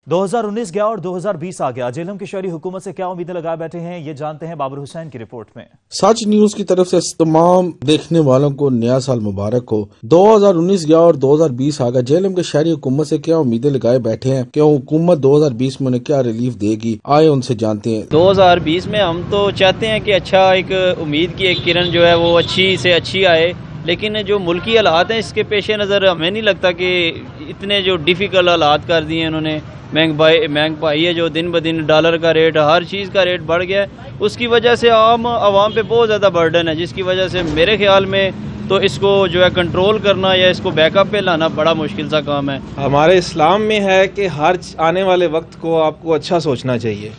2019 गया और 2020 आ गया। जेलम की शहरी हुकूमत से क्या उम्मीदें लगाए बैठे हैं, ये जानते हैं बाबर हुसैन की रिपोर्ट में। सच न्यूज की तरफ से तमाम देखने वालों को नया साल मुबारक हो। 2019 गया और 2020 आ गया। जेलम के शहरी हुकूमत से क्या उम्मीदें लगाए बैठे हैं, क्यों हुकूमत 2020 में उन्हें क्या रिलीफ देगी, आए उनसे जानते हैं। 2020 में हम तो चाहते हैं कि अच्छा एक उम्मीद की एक किरण जो है वो अच्छी से अच्छी आए, लेकिन जो मुल्की हालात हैं इसके पेश नज़र हमें नहीं लगता कि इतने जो डिफ़िकल्ट हालात कर दिए हैं उन्होंने। महंगाई है जो दिन ब दिन, डॉलर का रेट, हर चीज़ का रेट बढ़ गया है, उसकी वजह से आवाम पे बहुत ज़्यादा बर्डन है, जिसकी वजह से मेरे ख्याल में तो इसको जो है कंट्रोल करना या इसको बैकअप पे लाना बड़ा मुश्किल सा काम है। हमारे इस्लाम में है कि हर आने वाले वक्त को आपको अच्छा सोचना चाहिए,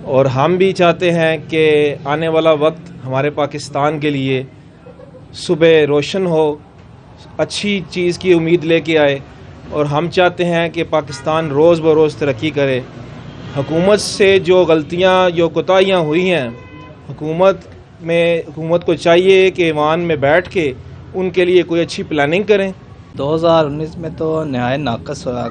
और हम भी चाहते हैं कि आने वाला वक्त हमारे पाकिस्तान के लिए सुबह रोशन हो, अच्छी चीज़ की उम्मीद लेके आए, और हम चाहते हैं कि पाकिस्तान रोज़ बरोज़ तरक्की करे। हुकूमत से जो गलतियां, जो कोताहियां हुई हैं, हुकूमत को चाहिए कि ईवान में बैठ के उनके लिए कोई अच्छी प्लानिंग करें। 2019 में तो नहायत नाकस हुआ,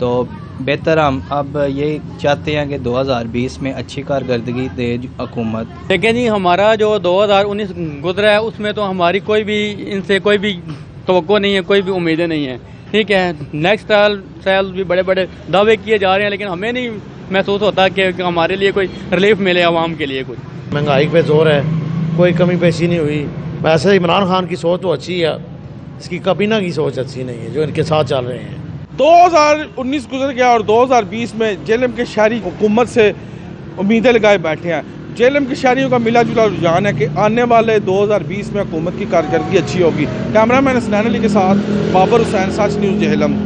तो बेहतर हम अब ये चाहते हैं कि 2020 में अच्छी कारकर्दगी दे हुकूमत। लेकिन जी हमारा जो 2019 गुजरा है उसमें तो हमारी कोई भी इनसे कोई भी तवक्को नहीं है, कोई भी उम्मीदें नहीं है। ठीक है, नेक्स्ट साल भी बड़े बड़े दावे किए जा रहे हैं, लेकिन हमें नहीं महसूस होता कि हमारे लिए कोई रिलीफ मिले आवाम के लिए। कुछ महंगाई पे जोर है, कोई कमी पेशी नहीं हुई। वैसे इमरान खान की सोच तो अच्छी है, इसकी कबीना की सोच अच्छी नहीं है जो इनके साथ चल रहे हैं। 2019 गुजर गया और 2020 में जेलम के शहरी हुकूमत से उम्मीदें लगाए बैठे हैं। जेलम के शहरियों का मिला जुला रुझान है कि आने वाले 2020 में हुकूमत की कारकर्दगी अच्छी होगी। कैमरामैन हसनैन अली के साथ बाबर हुसैन, सच न्यूज़ जेहलम।